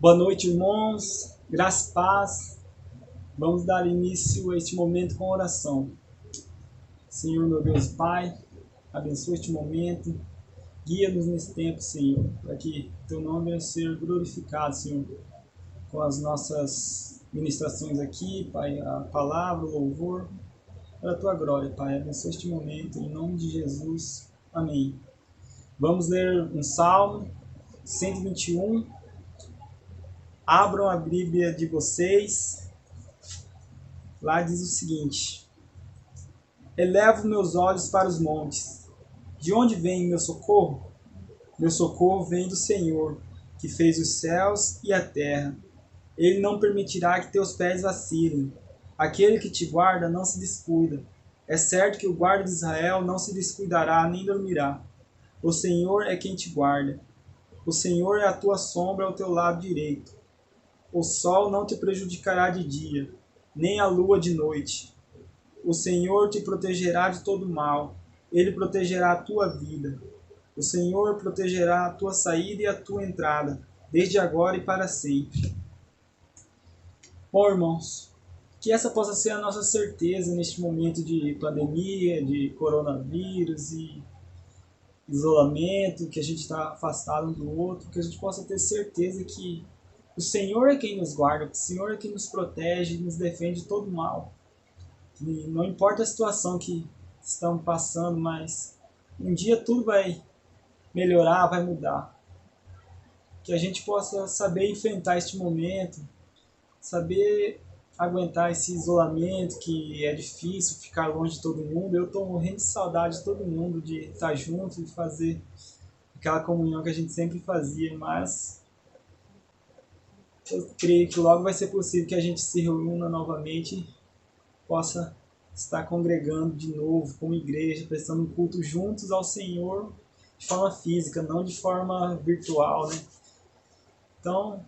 Boa noite, irmãos. Graça e paz. Vamos dar início a este momento com oração. Senhor, meu Deus e Pai, abençoa este momento. Guia-nos nesse tempo, Senhor, para que Teu nome venha ser glorificado, Senhor, com as nossas ministrações aqui, Pai, a palavra, o louvor, para a Tua glória, Pai. Abençoa este momento, em nome de Jesus. Amém. Vamos ler um Salmo 121. Abram a Bíblia de vocês. Lá diz o seguinte: Elevo meus olhos para os montes. De onde vem meu socorro? Meu socorro vem do Senhor, que fez os céus e a terra. Ele não permitirá que teus pés vacilem. Aquele que te guarda não se descuida. É certo que o guarda de Israel não se descuidará nem dormirá. O Senhor é quem te guarda. O Senhor é a tua sombra ao teu lado direito. O sol não te prejudicará de dia, nem a lua de noite. O Senhor te protegerá de todo mal. Ele protegerá a tua vida. O Senhor protegerá a tua saída e a tua entrada, desde agora e para sempre. Bom, irmãos, que essa possa ser a nossa certeza neste momento de pandemia, de coronavírus e isolamento, que a gente está afastado um do outro, que a gente possa ter certeza que o Senhor é quem nos guarda, o Senhor é quem nos protege e nos defende de todo mal. E não importa a situação que estamos passando, mas um dia tudo vai melhorar, vai mudar. Que a gente possa saber enfrentar este momento, saber aguentar esse isolamento, que é difícil ficar longe de todo mundo. Eu estou morrendo de saudade de todo mundo, de estar junto, de fazer aquela comunhão que a gente sempre fazia, mas eu creio que logo vai ser possível que a gente se reúna novamente e possa estar congregando de novo como igreja, prestando um culto juntos ao Senhor de forma física, não de forma virtual, né? Então,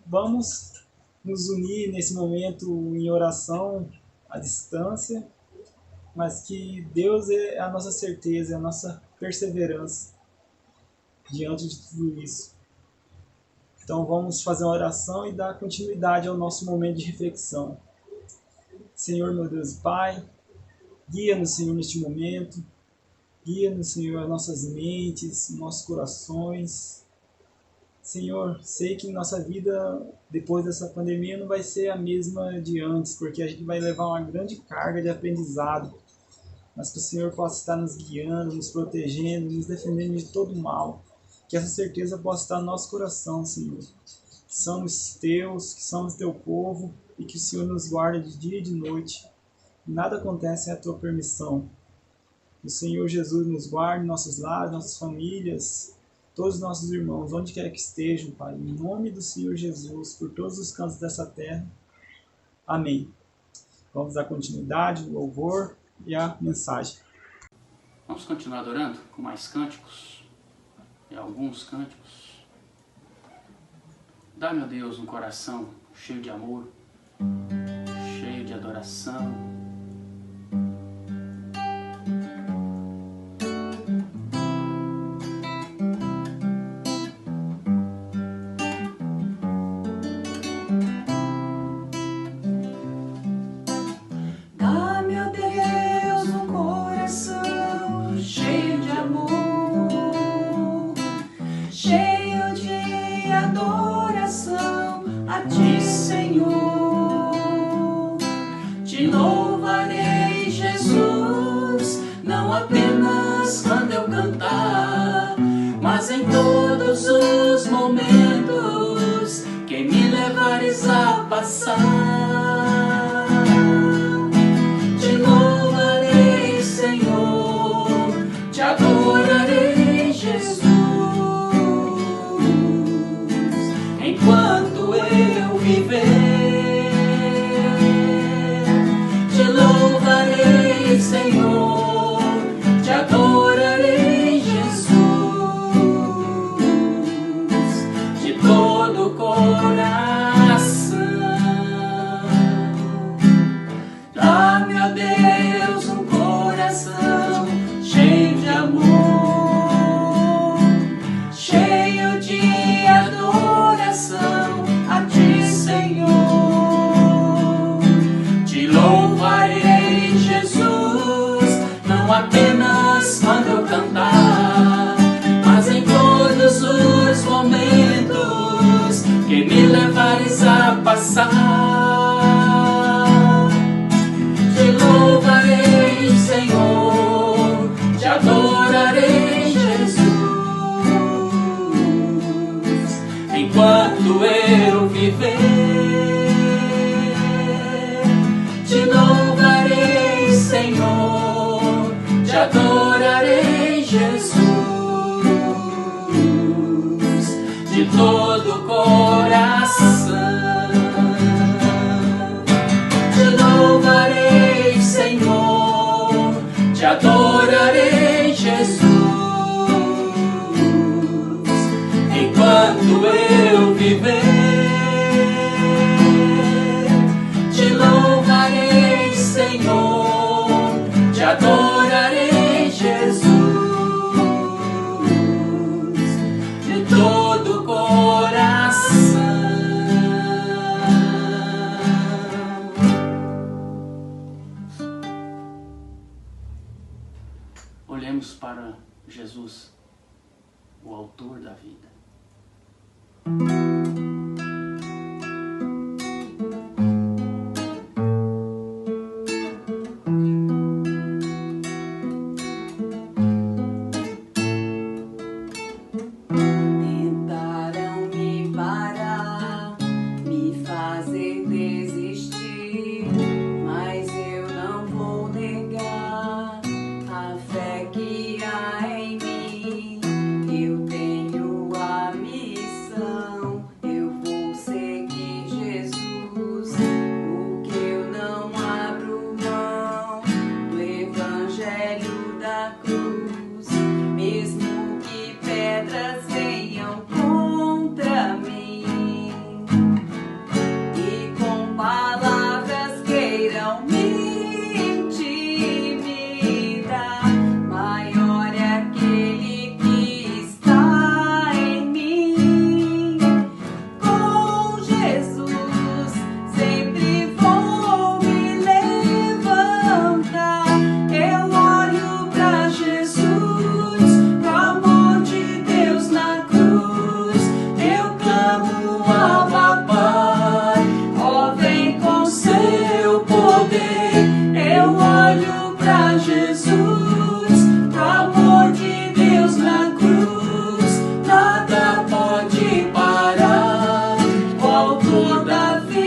vamos nos unir nesse momento em oração à distância, mas que Deus é a nossa certeza, é a nossa perseverança diante de tudo isso. Então vamos fazer uma oração e dar continuidade ao nosso momento de reflexão. Senhor, meu Deus e Pai, guia-nos, Senhor, neste momento. Guia-nos, Senhor, as nossas mentes, nossos corações. Senhor, sei que nossa vida depois dessa pandemia não vai ser a mesma de antes, porque a gente vai levar uma grande carga de aprendizado. Mas que o Senhor possa estar nos guiando, nos protegendo, nos defendendo de todo mal. Que essa certeza possa estar no nosso coração, Senhor. Que somos teus, que somos teu povo e que o Senhor nos guarda de dia e de noite. Nada acontece sem a tua permissão. Que o Senhor Jesus nos guarde, nossos lares, nossas famílias, todos os nossos irmãos, onde quer que estejam, Pai. Em nome do Senhor Jesus, por todos os cantos dessa terra. Amém. Vamos dar continuidade, o louvor e a mensagem. Vamos continuar adorando com mais cânticos. E alguns cânticos. Dá, meu Deus, um coração cheio de amor, cheio de adoração. Dá, meu Deus, um coração cheio de amor, cheio de adoração a ti, Senhor. Te louvarei, Jesus, não apenas quando eu cantar, mas em todos os momentos que me levares a passar. Te louvarei, Senhor, te adorarei, Jesus. Enquanto eu viver, te louvarei, Senhor, te adorarei, Jesus, de todo o coração. Dá, meu Deus, um coração cheio de amor, cheio de adoração passar. Te louvarei, Senhor, te adorarei, Jesus, enquanto eu viver. Te louvarei, Senhor, te adorarei, Jesus, de todo o coração. Te louvarei, Senhor, te adorarei, Jesus, enquanto eu viver. Te louvarei, Senhor, te adorarei, Jesus, de todo o coração. Olhemos para Jesus, o autor da vida. Tentaram me parar, me fazer desistir, mas eu não vou negar a fé que há em mim. Eu tenho a missão, eu vou seguir Jesus, porque eu não abro mão do evangelho da cruz, mesmo que pedras venham contra mim e com palavras queiram me intimidar. Maior é aquele que está em mim. Com Jesus sempre vou me levantar. Eu olho pra Jesus, pro amor de Deus na cruz. Eu clamo, Abba, Pai, ó, vem com seu poder. Eu olho pra Jesus, pro amor de Deus na cruz. Nada pode parar o autor da vida.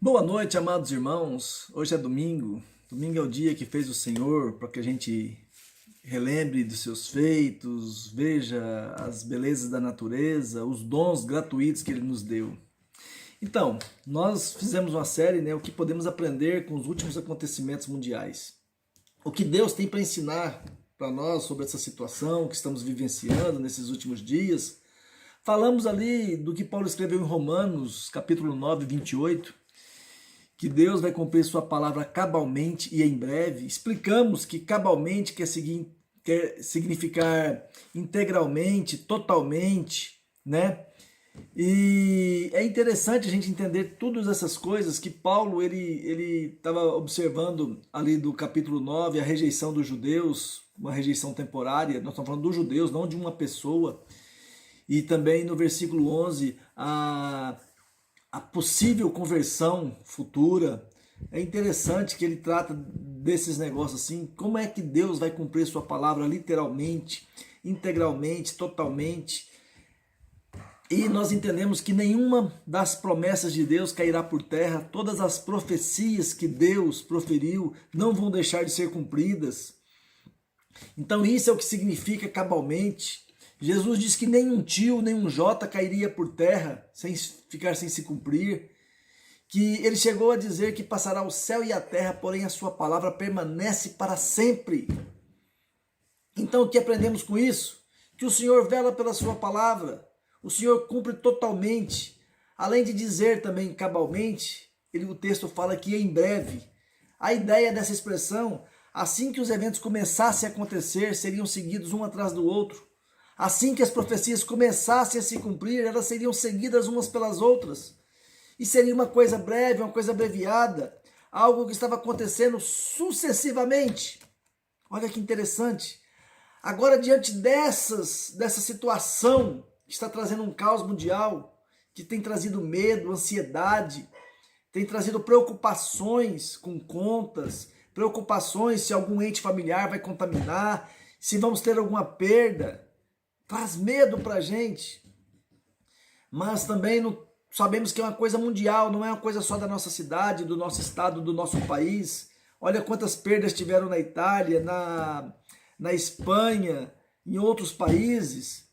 Boa noite, amados irmãos. Hoje é domingo. Domingo é o dia que fez o Senhor para que a gente relembre dos seus feitos, veja as belezas da natureza, os dons gratuitos que Ele nos deu. Então, nós fizemos uma série, né, o que podemos aprender com os últimos acontecimentos mundiais. O que Deus tem para ensinar para nós sobre essa situação que estamos vivenciando nesses últimos dias. Falamos ali do que Paulo escreveu em Romanos, capítulo 9, 28, que Deus vai cumprir sua palavra cabalmente e em breve. Explicamos que cabalmente quer significar integralmente, totalmente, né? E é interessante a gente entender todas essas coisas que Paulo ele estava observando ali do capítulo 9, a rejeição dos judeus, uma rejeição temporária. Nós estamos falando dos judeus, não de uma pessoa. E também no versículo 11, a possível conversão futura. É interessante que ele trata desses negócios assim, como é que Deus vai cumprir sua palavra literalmente, integralmente, totalmente. E nós entendemos que nenhuma das promessas de Deus cairá por terra, todas as profecias que Deus proferiu não vão deixar de ser cumpridas. Então isso é o que significa cabalmente. Jesus diz que nem um tio, nem um jota cairia por terra, sem ficar sem se cumprir. Que ele chegou a dizer que passará o céu e a terra, porém a sua palavra permanece para sempre. Então o que aprendemos com isso? Que o Senhor vela pela sua palavra, o Senhor cumpre totalmente. Além de dizer também cabalmente, o texto fala que em breve. A ideia dessa expressão, assim que os eventos começassem a acontecer, seriam seguidos um atrás do outro. Assim que as profecias começassem a se cumprir, elas seriam seguidas umas pelas outras. E seria uma coisa breve, uma coisa abreviada, algo que estava acontecendo sucessivamente. Olha que interessante. Agora, diante dessa situação que está trazendo um caos mundial, que tem trazido medo, ansiedade, tem trazido preocupações com contas, preocupações se algum ente familiar vai contaminar, se vamos ter alguma perda, traz medo para a gente. Mas também sabemos que é uma coisa mundial, não é uma coisa só da nossa cidade, do nosso estado, do nosso país. Olha quantas perdas tiveram na Itália, na Espanha, em outros países.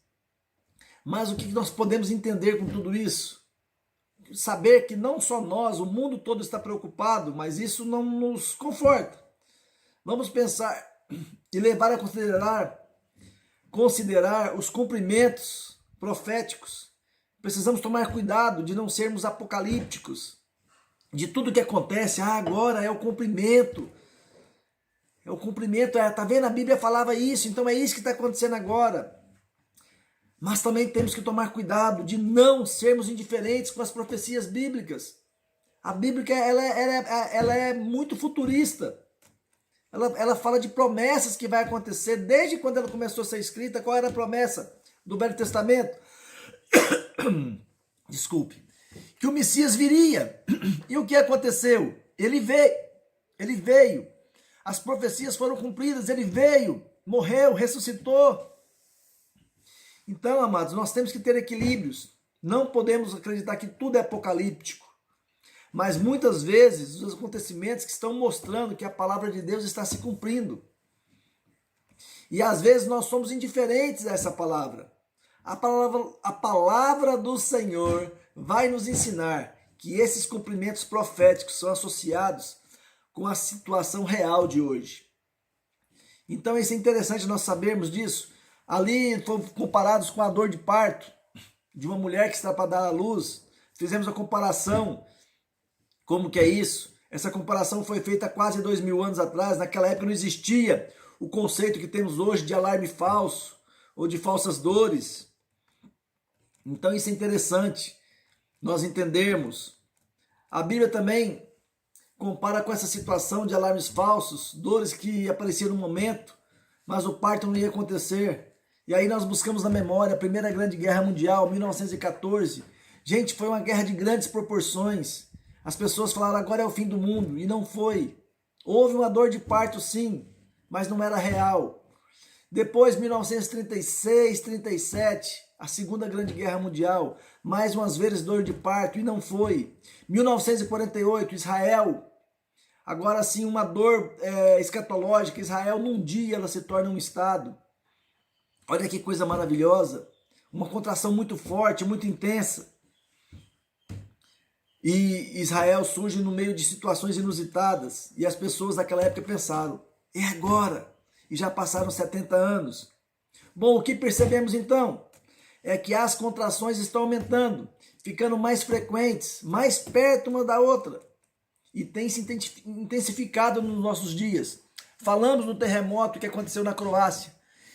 Mas o que nós podemos entender com tudo isso? Saber que não só nós, o mundo todo está preocupado, mas isso não nos conforta. Vamos pensar e levar a considerar os cumprimentos proféticos. Precisamos tomar cuidado de não sermos apocalípticos, de tudo que acontece. Agora é o cumprimento. É o cumprimento, tá vendo? A Bíblia falava isso, então é isso que está acontecendo agora. Mas também temos que tomar cuidado de não sermos indiferentes com as profecias bíblicas. A Bíblia ela é muito futurista. Ela fala de promessas que vai acontecer desde quando ela começou a ser escrita. Qual era a promessa do Velho Testamento? Desculpe. Que o Messias viria. E o que aconteceu? Ele veio. As profecias foram cumpridas. Ele veio, morreu, ressuscitou. Então, amados, nós temos que ter equilíbrios. Não podemos acreditar que tudo é apocalíptico. Mas muitas vezes os acontecimentos que estão mostrando que a palavra de Deus está se cumprindo. E às vezes nós somos indiferentes a essa palavra. A palavra do Senhor vai nos ensinar que esses cumprimentos proféticos são associados com a situação real de hoje. Então isso é interessante nós sabermos disso. Ali fomos comparados com a dor de parto de uma mulher que está para dar à luz. Fizemos a comparação. Como que é isso? Essa comparação foi feita há quase 2000 anos atrás. Naquela época não existia o conceito que temos hoje de alarme falso ou de falsas dores. Então isso é interessante nós entendermos. A Bíblia também compara com essa situação de alarmes falsos, dores que apareciam no momento, mas o parto não ia acontecer. E aí nós buscamos na memória a Primeira Grande Guerra Mundial, 1914. Gente, foi uma guerra de grandes proporções. As pessoas falaram, agora é o fim do mundo, e não foi. Houve uma dor de parto, sim, mas não era real. Depois, 1936, 37, a Segunda Grande Guerra Mundial, mais umas vezes dor de parto, e não foi. 1948, Israel, agora sim uma dor escatológica, Israel num dia ela se torna um Estado. Olha que coisa maravilhosa, uma contração muito forte, muito intensa. E Israel surge no meio de situações inusitadas, e as pessoas daquela época pensaram, é agora, e já passaram 70 anos. Bom, o que percebemos então? É que as contrações estão aumentando, ficando mais frequentes, mais perto uma da outra, e tem se intensificado nos nossos dias. Falamos do terremoto que aconteceu na Croácia,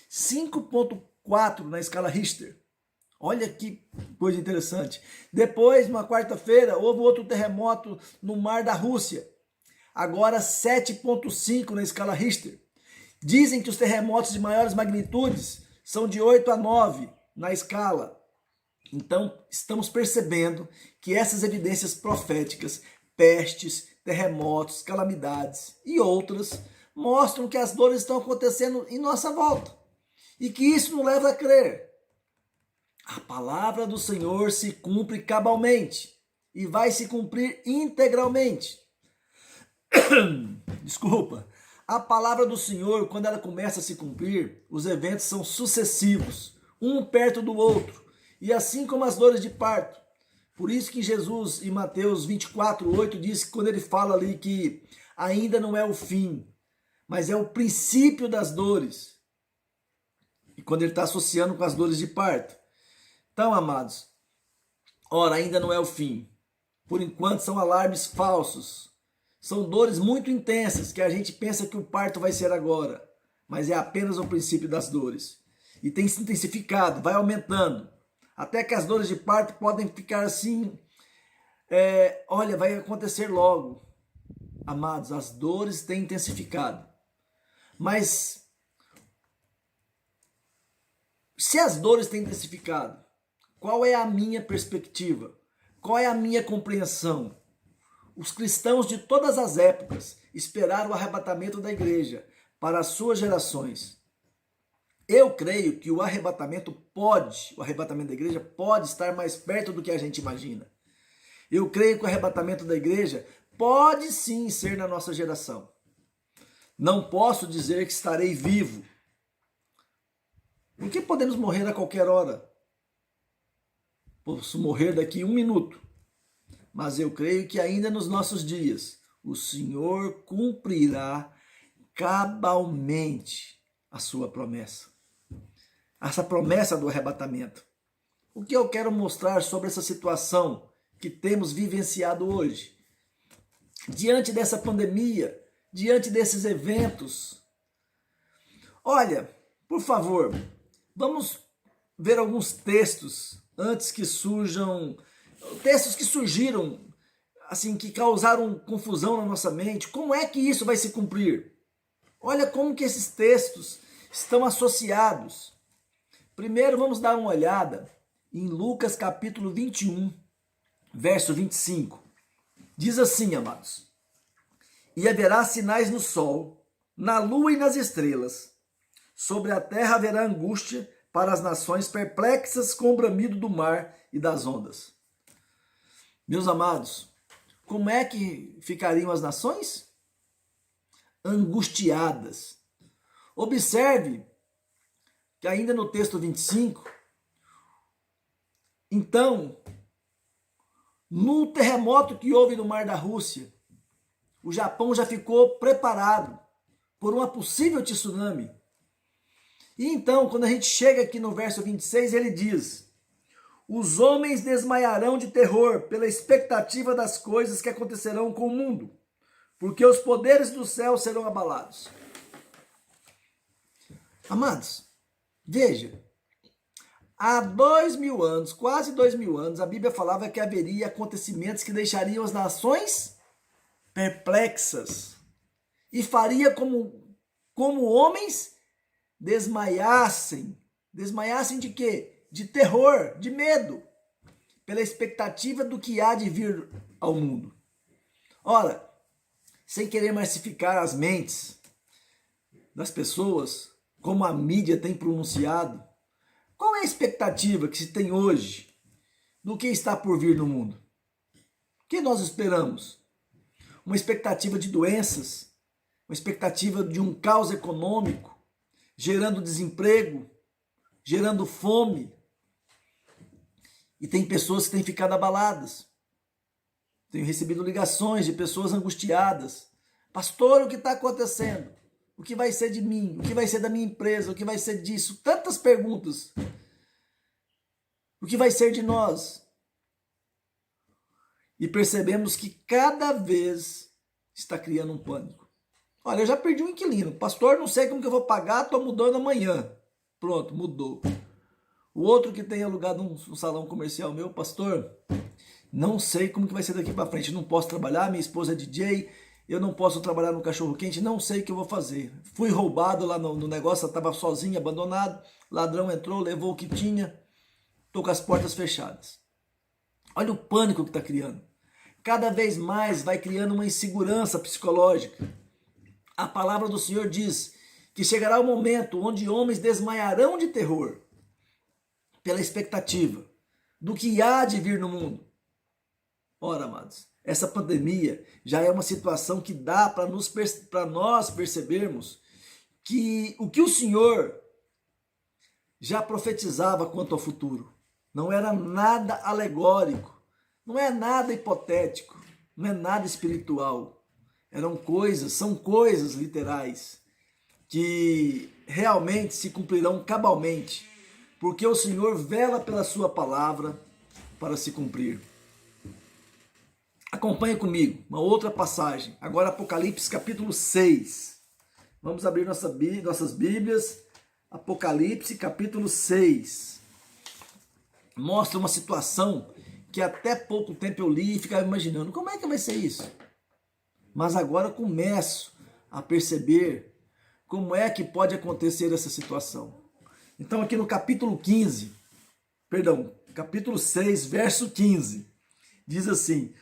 5,4 na escala Richter. Olha que coisa interessante. Depois, numa quarta-feira, houve outro terremoto no mar da Rússia. Agora 7,5 na escala Richter. Dizem que os terremotos de maiores magnitudes são de 8 a 9 na escala. Então, estamos percebendo que essas evidências proféticas, pestes, terremotos, calamidades e outras, mostram que as dores estão acontecendo em nossa volta. E que isso nos leva a crer. A palavra do Senhor se cumpre cabalmente e vai se cumprir integralmente. Desculpa. A palavra do Senhor, quando ela começa a se cumprir, os eventos são sucessivos, um perto do outro, e assim como as dores de parto. Por isso que Jesus, em Mateus 24:8, diz que quando ele fala ali que ainda não é o fim, mas é o princípio das dores. E quando ele está associando com as dores de parto. Então, amados, ora, ainda não é o fim. Por enquanto são alarmes falsos. São dores muito intensas que a gente pensa que o parto vai ser agora. Mas é apenas o princípio das dores. E tem se intensificado, vai aumentando. Até que as dores de parto podem ficar assim. Olha, vai acontecer logo. Amados, as dores têm intensificado. Mas se as dores têm intensificado, qual é a minha perspectiva? Qual é a minha compreensão? Os cristãos de todas as épocas esperaram o arrebatamento da igreja para as suas gerações. Eu creio que o arrebatamento da igreja pode estar mais perto do que a gente imagina. Eu creio que o arrebatamento da igreja pode sim ser na nossa geração. Não posso dizer que estarei vivo, porque podemos morrer a qualquer hora. Posso morrer daqui 1 minuto. Mas eu creio que ainda nos nossos dias o Senhor cumprirá cabalmente a sua promessa. Essa promessa do arrebatamento. O que eu quero mostrar sobre essa situação que temos vivenciado hoje? Diante dessa pandemia, diante desses eventos. Olha, por favor, vamos ver alguns textos antes que surjam, textos que surgiram, assim, que causaram confusão na nossa mente. Como é que isso vai se cumprir? Olha como que esses textos estão associados. Primeiro vamos dar uma olhada em Lucas capítulo 21, verso 25. Diz assim, amados: e haverá sinais no sol, na lua e nas estrelas. Sobre a terra haverá angústia para as nações perplexas com o bramido do mar e das ondas. Meus amados, como é que ficariam as nações? Angustiadas. Observe que ainda no texto 25, então, no terremoto que houve no mar da Rússia, o Japão já ficou preparado por uma possível tsunami. E então, quando a gente chega aqui no verso 26, ele diz: os homens desmaiarão de terror pela expectativa das coisas que acontecerão com o mundo, porque os poderes do céu serão abalados. Amados, veja, há 2000 anos, quase 2000 anos, a Bíblia falava que haveria acontecimentos que deixariam as nações perplexas e faria como homens desmaiassem. Desmaiassem de quê? De terror, de medo, pela expectativa do que há de vir ao mundo. Ora, sem querer massificar as mentes das pessoas, como a mídia tem pronunciado, Qual é a expectativa que se tem hoje do que está por vir no mundo? O que nós esperamos? Uma expectativa de doenças, uma expectativa de um caos econômico, gerando desemprego, gerando fome. E tem pessoas que têm ficado abaladas. Tenho recebido ligações de pessoas angustiadas. Pastor, o que está acontecendo? O que vai ser de mim? O que vai ser da minha empresa? O que vai ser disso? Tantas perguntas. O que vai ser de nós? E percebemos que cada vez está criando um pânico. Olha, eu já perdi um inquilino. Pastor, não sei como que eu vou pagar, estou mudando amanhã. Pronto, mudou. O outro que tem alugado um salão comercial meu, pastor, não sei como que vai ser daqui para frente. Não posso trabalhar, minha esposa é DJ, eu não posso trabalhar no cachorro quente, não sei o que eu vou fazer. Fui roubado lá no negócio, eu estava sozinho, abandonado. Ladrão entrou, levou o que tinha. Estou com as portas fechadas. Olha o pânico que está criando. Cada vez mais vai criando uma insegurança psicológica. A palavra do Senhor diz que chegará o momento onde homens desmaiarão de terror pela expectativa do que há de vir no mundo. Ora, amados, essa pandemia já é uma situação que dá para nós percebermos que o que o Senhor já profetizava quanto ao futuro não era nada alegórico, não é nada hipotético, não é nada espiritual. São coisas literais que realmente se cumprirão cabalmente, porque o Senhor vela pela sua palavra para se cumprir. Acompanhe comigo uma outra passagem, agora Apocalipse capítulo 6. Vamos abrir nossas Bíblias, Apocalipse capítulo 6. Mostra uma situação que até pouco tempo eu li e ficava imaginando, como é que vai ser isso? Mas agora eu começo a perceber como é que pode acontecer essa situação. Então aqui no capítulo 6, verso 15, diz assim: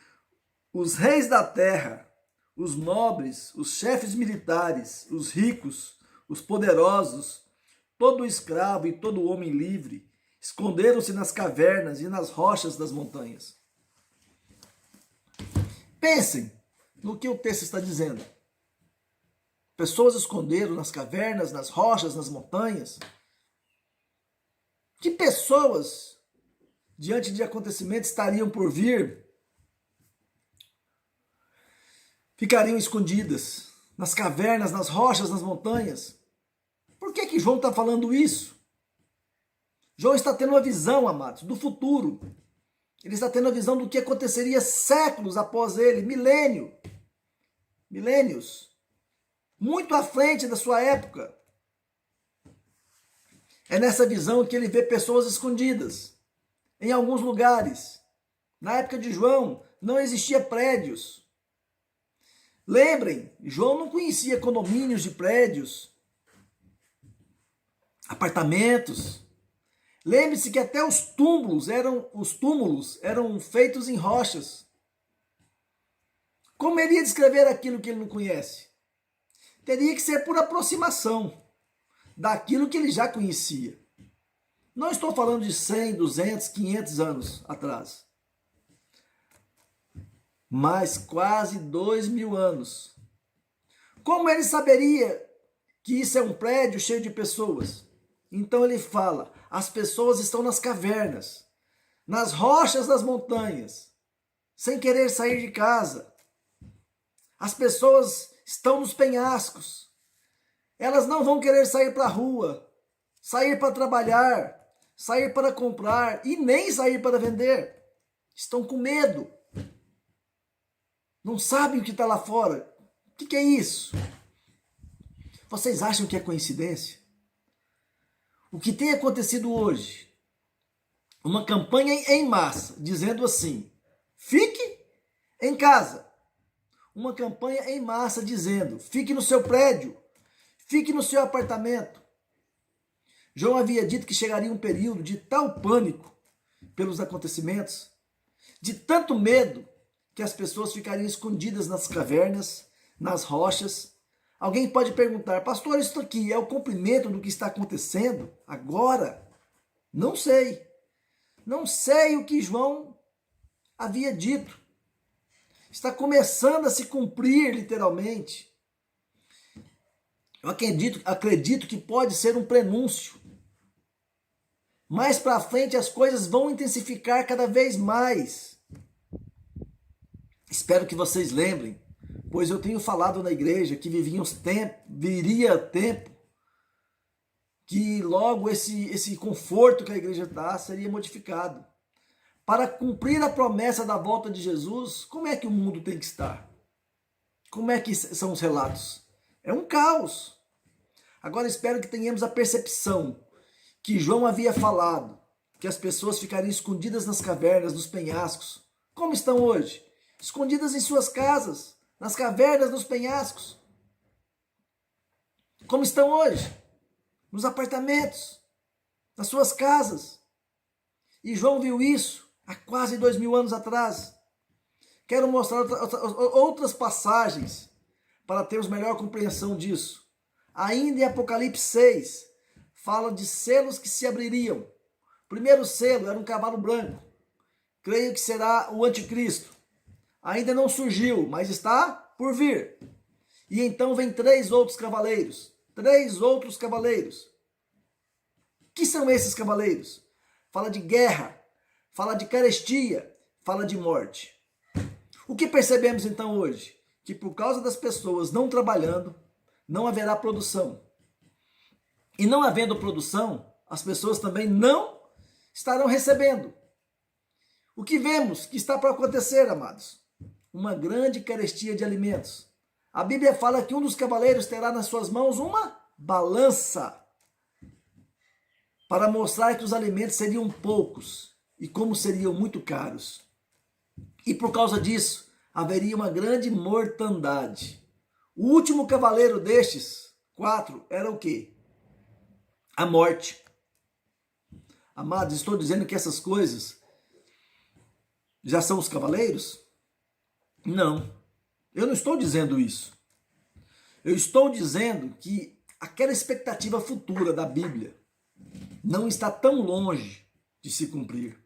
os reis da terra, os nobres, os chefes militares, os ricos, os poderosos, todo escravo e todo homem livre, esconderam-se nas cavernas e nas rochas das montanhas. Pensem no que o texto está dizendo. Pessoas esconderam nas cavernas, nas rochas, nas montanhas. Que pessoas, diante de acontecimentos estariam por vir, ficariam escondidas nas cavernas, nas rochas, nas montanhas? Por que João está falando isso? João está tendo uma visão, amados, do futuro. Ele está tendo a visão do que aconteceria séculos após ele, milênios, muito à frente da sua época. É nessa visão que ele vê pessoas escondidas em alguns lugares. Na época de João, não existia prédios. Lembrem, João não conhecia condomínios de prédios, apartamentos. Lembre-se que até os túmulos eram feitos em rochas. Como ele ia descrever aquilo que ele não conhece? Teria que ser por aproximação daquilo que ele já conhecia. Não estou falando de 100, 200, 500 anos atrás, mas quase 2000 anos. Como ele saberia que isso é um prédio cheio de pessoas? Então ele fala, as pessoas estão nas cavernas, nas rochas das montanhas, sem querer sair de casa. As pessoas estão nos penhascos. Elas não vão querer sair para a rua, sair para trabalhar, sair para comprar e nem sair para vender. Estão com medo. Não sabem o que está lá fora. O que é isso? Vocês acham que é coincidência? O que tem acontecido hoje? Uma campanha em massa, dizendo assim, fique em casa. Uma campanha em massa dizendo, fique no seu prédio, fique no seu apartamento. João havia dito que chegaria um período de tal pânico pelos acontecimentos, de tanto medo, que as pessoas ficariam escondidas nas cavernas, nas rochas. Alguém pode perguntar, pastor, isso aqui é o cumprimento do que está acontecendo agora? Não sei. Não sei o que João havia dito. Está começando a se cumprir literalmente. Eu acredito que pode ser um prenúncio. Mais para frente as coisas vão intensificar cada vez mais. Espero que vocês lembrem, pois eu tenho falado na igreja que viria tempo que logo esse conforto que a igreja dá seria modificado. Para cumprir a promessa da volta de Jesus, como é que o mundo tem que estar? Como é que são os relatos? É um caos. Agora espero que tenhamos a percepção que João havia falado, que as pessoas ficariam escondidas nas cavernas, nos penhascos. Como estão hoje? Escondidas em suas casas, nas cavernas, nos penhascos. Como estão hoje? Nos apartamentos, nas suas casas. E João viu isso há quase 2000 anos atrás. Quero mostrar outras passagens para termos melhor compreensão disso. Ainda em Apocalipse 6, fala de selos que se abririam. O primeiro selo era um cavalo branco. Creio que será o anticristo. Ainda não surgiu, mas está por vir. E então vem 3 outros cavaleiros. 3 outros cavaleiros. Que são esses cavaleiros? Fala de guerra, fala de carestia, fala de morte. O que percebemos então hoje? Que por causa das pessoas não trabalhando, não haverá produção. E não havendo produção, as pessoas também não estarão recebendo. O que vemos que está para acontecer, amados? Uma grande carestia de alimentos. A Bíblia fala que um dos cavaleiros terá nas suas mãos uma balança para mostrar que os alimentos seriam poucos e como seriam muito caros. E por causa disso, haveria uma grande mortandade. O último cavaleiro destes 4 era o quê? A morte. Amados, estou dizendo que essas coisas já são os cavaleiros? Não, eu não estou dizendo isso. Eu estou dizendo que aquela expectativa futura da Bíblia não está tão longe de se cumprir.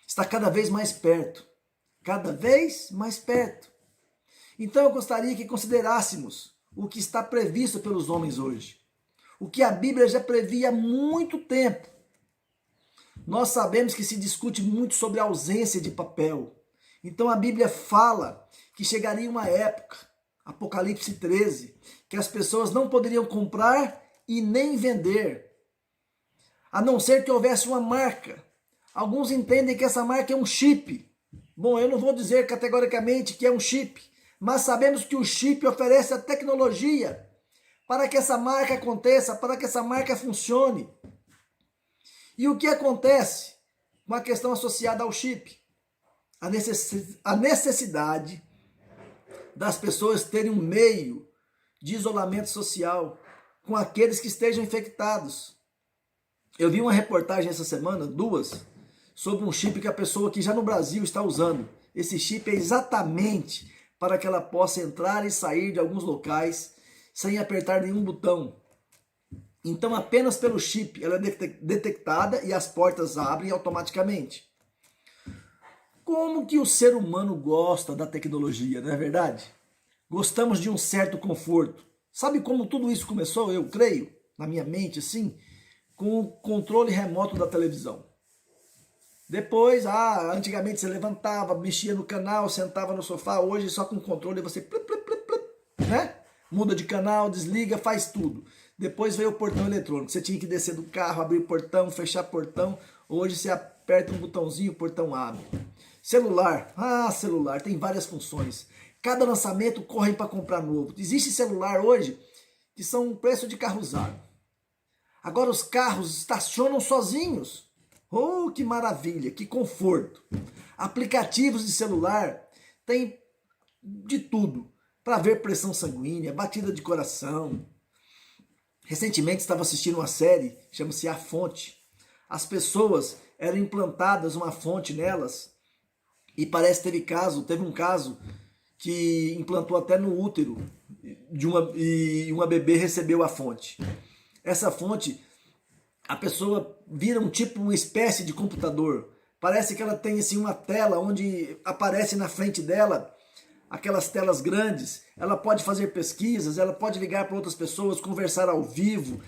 Está cada vez mais perto. Cada vez mais perto. Então eu gostaria que considerássemos o que está previsto pelos homens hoje. O que a Bíblia já previa há muito tempo. Nós sabemos que se discute muito sobre a ausência de papel. Então a Bíblia fala que chegaria uma época, Apocalipse 13, que as pessoas não poderiam comprar e nem vender, a não ser que houvesse uma marca. Alguns entendem que essa marca é um chip. Bom, eu não vou dizer categoricamente que é um chip, mas sabemos que o chip oferece a tecnologia para que essa marca aconteça, para que essa marca funcione. E o que acontece com a questão associada ao chip? A necessidade das pessoas terem um meio de isolamento social com aqueles que estejam infectados. Eu vi uma reportagem essa semana, 2, sobre um chip que a pessoa aqui já no Brasil está usando. Esse chip é exatamente para que ela possa entrar e sair de alguns locais sem apertar nenhum botão. Então apenas pelo chip ela é detectada e as portas abrem automaticamente. Como que o ser humano gosta da tecnologia, não é verdade? Gostamos de um certo conforto. Sabe como tudo isso começou? Eu creio, na minha mente, assim, com o controle remoto da televisão. Depois, antigamente você levantava, mexia no canal, sentava no sofá. Hoje só com controle você né? Muda de canal, desliga, faz tudo. Depois veio o portão eletrônico. Você tinha que descer do carro, abrir o portão, fechar o portão. Hoje você aperta um botãozinho, o portão abre. Celular. Celular tem várias funções. Cada lançamento correm para comprar novo. Existe celular hoje que são um preço de carro usado. Agora os carros estacionam sozinhos. Oh, que maravilha, que conforto. Aplicativos de celular tem de tudo. Para ver pressão sanguínea, batida de coração. Recentemente estava assistindo uma série, chama-se A Fonte. As pessoas eram implantadas uma fonte nelas e parece que teve um caso que implantou até no útero e uma bebê recebeu a fonte. Essa fonte a pessoa vira uma espécie de computador. Parece que ela tem assim uma tela onde aparece na frente dela aquelas telas grandes. Ela pode fazer pesquisas, ela pode ligar para outras pessoas, conversar ao vivo,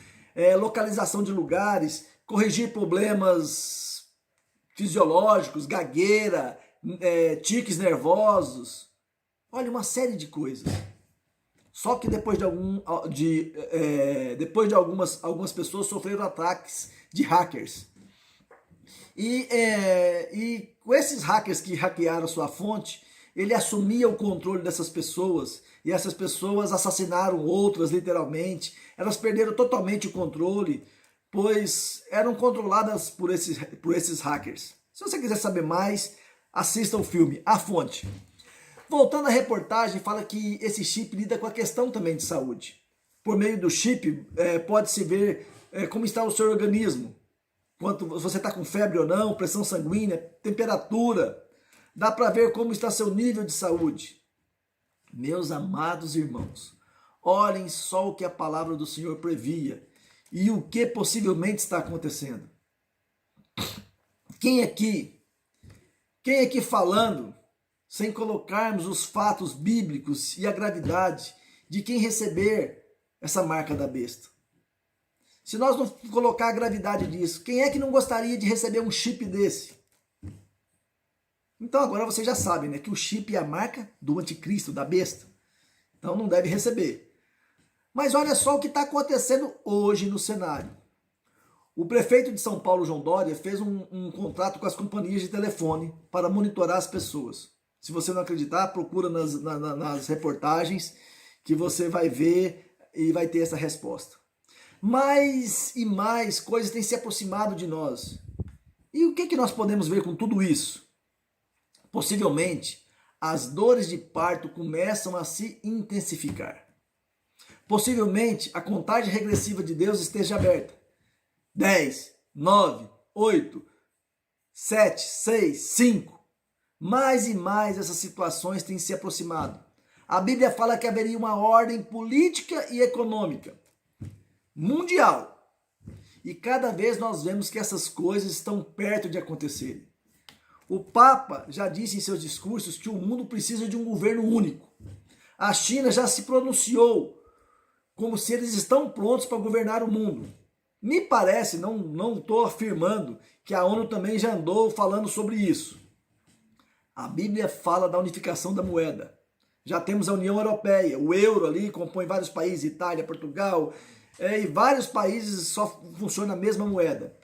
localização de lugares, corrigir problemas fisiológicos, gagueira, tiques nervosos. Olha, uma série de coisas. Só que depois de algumas pessoas sofreram ataques de hackers. E com esses hackers que hackearam sua fonte, ele assumia o controle dessas pessoas, e essas pessoas assassinaram outras, literalmente. Elas perderam totalmente o controle, pois eram controladas por esses hackers. Se você quiser saber mais, assista o filme A Fonte. Voltando à reportagem, fala que esse chip lida com a questão também de saúde. Por meio do chip, pode-se ver como está o seu organismo. Quanto você está com febre ou não, pressão sanguínea, temperatura. Dá para ver como está seu nível de saúde. Meus amados irmãos, olhem só o que a palavra do Senhor previa e o que possivelmente está acontecendo. Quem aqui falando, sem colocarmos os fatos bíblicos e a gravidade de quem receber essa marca da besta? Se nós não colocar a gravidade disso, quem é que não gostaria de receber um chip desse? Então agora você já sabe, né, que o chip é a marca do anticristo, da besta. Então não deve receber. Mas olha só o que está acontecendo hoje no cenário. O prefeito de São Paulo, João Dória, fez um contrato com as companhias de telefone para monitorar as pessoas. Se você não acreditar, procura nas reportagens que você vai ver e vai ter essa resposta. Mais e mais coisas têm se aproximado de nós. E o que nós podemos ver com tudo isso? Possivelmente, as dores de parto começam a se intensificar. Possivelmente, a contagem regressiva de Deus esteja aberta. 10, 9, 8, 7, 6, 5. Mais e mais essas situações têm se aproximado. A Bíblia fala que haveria uma ordem política e econômica mundial. E cada vez nós vemos que essas coisas estão perto de acontecerem. O Papa já disse em seus discursos que o mundo precisa de um governo único. A China já se pronunciou como se eles estão prontos para governar o mundo. Me parece, não estou afirmando, que a ONU também já andou falando sobre isso. A Bíblia fala da unificação da moeda. Já temos a União Europeia, o euro ali compõe vários países, Itália, Portugal, e vários países só funciona a mesma moeda.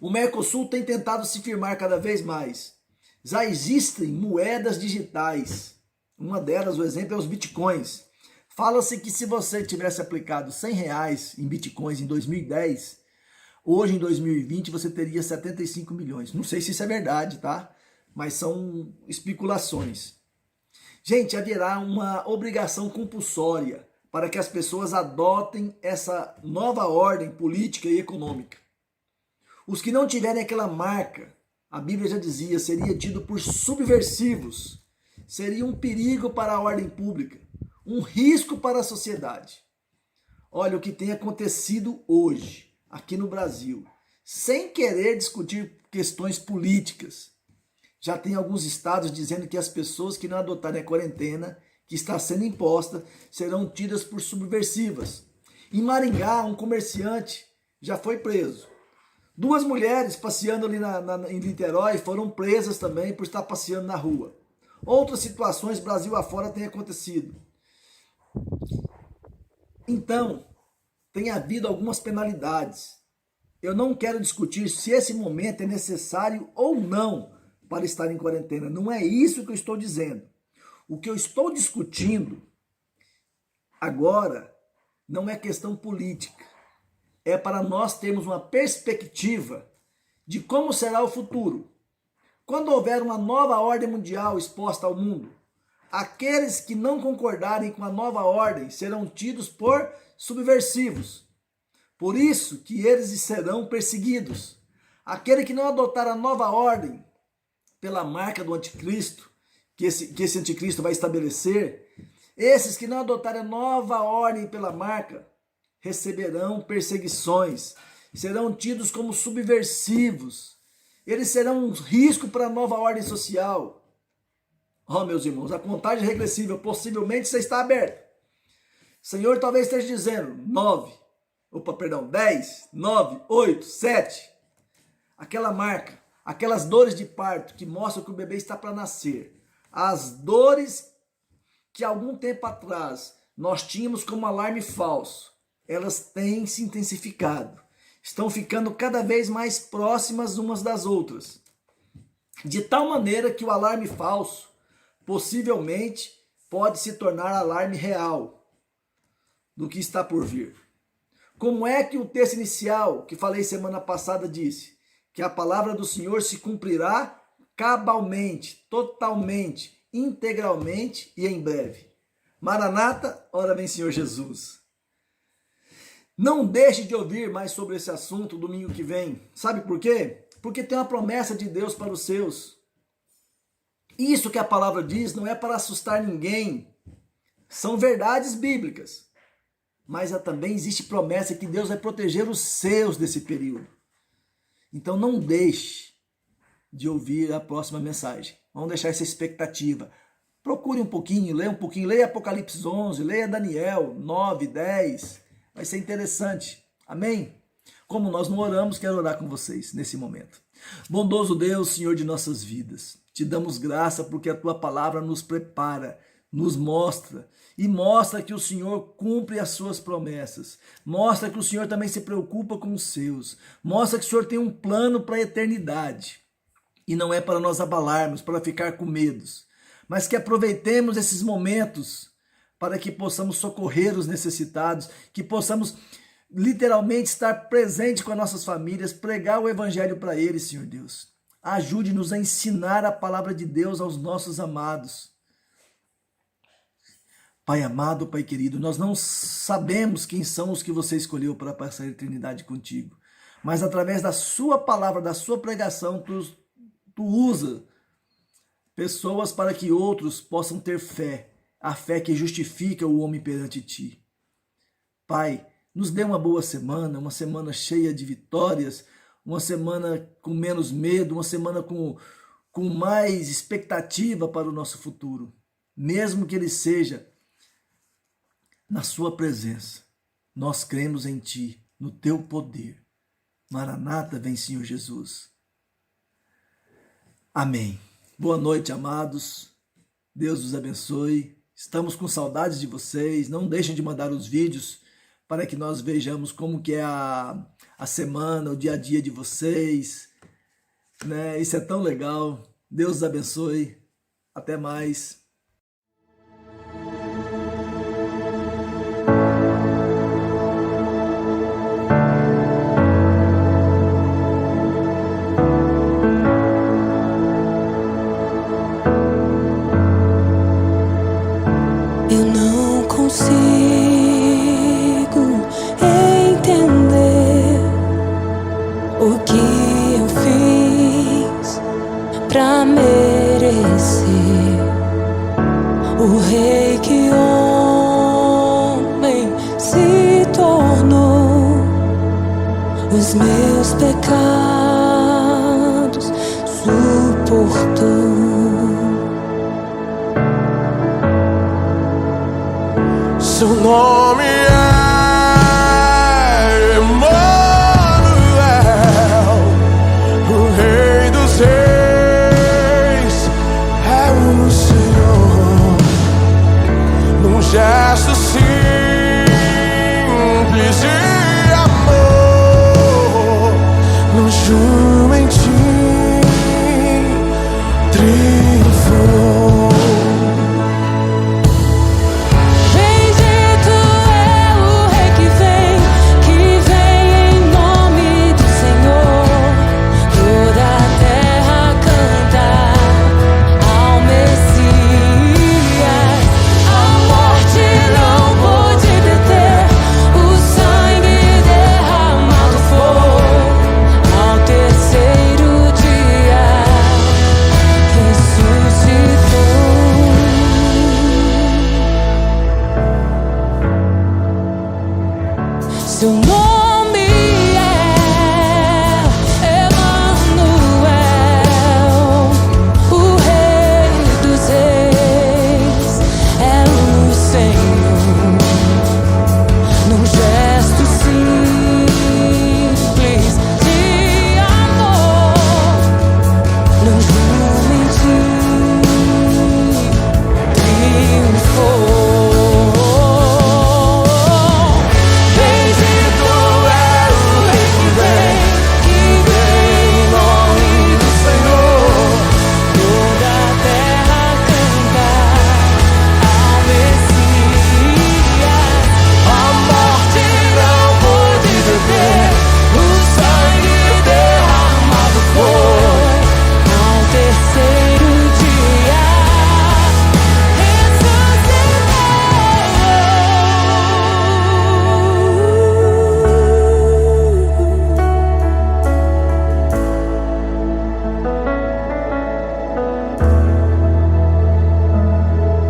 O Mercosul tem tentado se firmar cada vez mais. Já existem moedas digitais. Uma delas, o exemplo, é os bitcoins. Fala-se que se você tivesse aplicado R$100 em bitcoins em 2010, hoje em 2020 você teria 75 milhões. Não sei se isso é verdade, tá? Mas são especulações. Gente, haverá uma obrigação compulsória para que as pessoas adotem essa nova ordem política e econômica. Os que não tiverem aquela marca, a Bíblia já dizia, seria tido por subversivos, seria um perigo para a ordem pública, um risco para a sociedade. Olha o que tem acontecido hoje, aqui no Brasil, sem querer discutir questões políticas. Já tem alguns estados dizendo que as pessoas que não adotarem a quarentena, que está sendo imposta, serão tidas por subversivas. Em Maringá, um comerciante já foi preso. 2 mulheres passeando ali em Niterói foram presas também por estar passeando na rua. Outras situações, Brasil afora, têm acontecido. Então, tem havido algumas penalidades. Eu não quero discutir se esse momento é necessário ou não para estar em quarentena. Não é isso que eu estou dizendo. O que eu estou discutindo agora não é questão política. É para nós termos uma perspectiva de como será o futuro. Quando houver uma nova ordem mundial exposta ao mundo, aqueles que não concordarem com a nova ordem serão tidos por subversivos. Por isso que eles serão perseguidos. Aquele que não adotar a nova ordem pela marca do anticristo, que esse anticristo vai estabelecer, esses que não adotarem a nova ordem pela marca, receberão perseguições, serão tidos como subversivos, eles serão um risco para a nova ordem social. Meus irmãos, a contagem regressiva possivelmente já está aberta. O Senhor talvez esteja dizendo 10, 9, 8, 7. Aquela marca, aquelas dores de parto que mostram que o bebê está para nascer. As dores que algum tempo atrás nós tínhamos como alarme falso, elas têm se intensificado. Estão ficando cada vez mais próximas umas das outras. De tal maneira que o alarme falso possivelmente pode se tornar alarme real do que está por vir. Como é que o texto inicial que falei semana passada disse? Que a palavra do Senhor se cumprirá cabalmente, totalmente, integralmente e em breve. Maranata, ora vem Senhor Jesus. Não deixe de ouvir mais sobre esse assunto domingo que vem. Sabe por quê? Porque tem uma promessa de Deus para os seus. Isso que a palavra diz não é para assustar ninguém. São verdades bíblicas. Mas também existe promessa que Deus vai proteger os seus desse período. Então não deixe de ouvir a próxima mensagem. Vamos deixar essa expectativa. Procure um pouquinho, leia Apocalipse 11, leia Daniel 9, 10. Vai ser interessante. Amém? Como nós não oramos, quero orar com vocês nesse momento. Bondoso Deus, Senhor de nossas vidas, te damos graça porque a tua palavra nos prepara, nos mostra e mostra que o Senhor cumpre as suas promessas. Mostra que o Senhor também se preocupa com os seus. Mostra que o Senhor tem um plano para a eternidade. E não é para nós abalarmos, para ficar com medos, mas que aproveitemos esses momentos para que possamos socorrer os necessitados, que possamos literalmente estar presente com as nossas famílias, pregar o evangelho para eles, Senhor Deus. Ajude-nos a ensinar a palavra de Deus aos nossos amados. Pai amado, Pai querido, nós não sabemos quem são os que você escolheu para passar a eternidade contigo, mas através da sua palavra, da sua pregação, tu usa pessoas para que outros possam ter fé, a fé que justifica o homem perante ti. Pai, nos dê uma boa semana, uma semana cheia de vitórias, uma semana com menos medo, uma semana com mais expectativa para o nosso futuro, mesmo que ele seja na sua presença. Nós cremos em ti, no teu poder. Maranata, vem Senhor Jesus. Amém. Boa noite, amados. Deus os abençoe. Estamos com saudades de vocês. Não deixem de mandar os vídeos para que nós vejamos como que é a semana, o dia a dia de vocês. Né? Isso é tão legal. Deus os abençoe. Até mais. Eu não consigo entender o que eu fiz pra merecer o rei que homem se tornou. Os meus pecados suportou. Seu nome é Emmanuel, o Rei dos Reis é o Senhor. Num gesto simples de amor, no jumentinho triunfou. Bendito é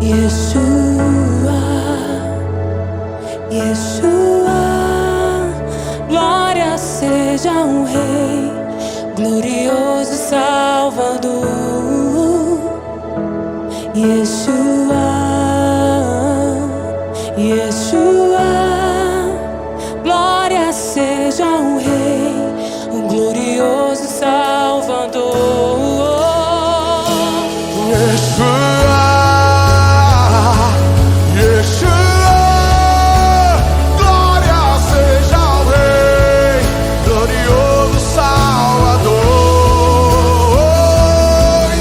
Yeshua, Yeshua, glória seja um Rei, glorioso Salvador. Yeshua, Yeshua, glória seja um Rei, um glorioso Salvador. Yeshua, Yeshua, glória seja ao Rei, glorioso Salvador.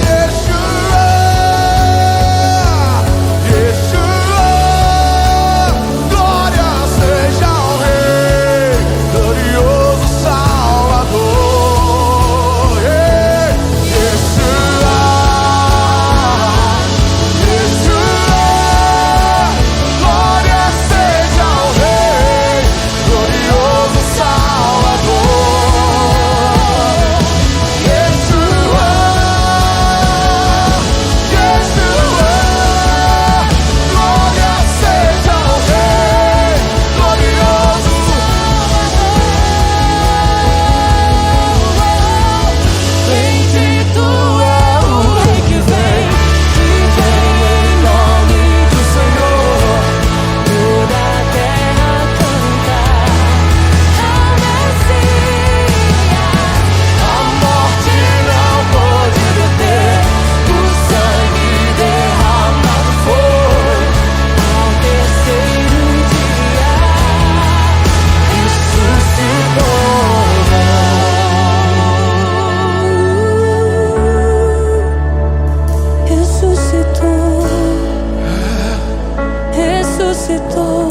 Yeshua, Yeshua, glória seja ao Rei, glorioso Salvador. Yeshua, glória seja ao Rei, glorioso Salvador. Yeshua, Yeshua, glória seja ao Rei, glorioso Salvador. Bendito é o Rei que vem em nome do Senhor. Toda a terra canta ao Messias. A morte não pode deter, o sangue derramado foi. Ao terceiro dia ressuscitou, ressuscitou.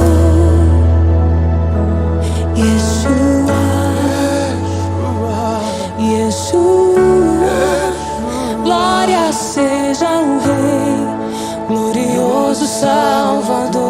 Yeshua, Yeshua, glória seja um Rei, glorioso Salvador.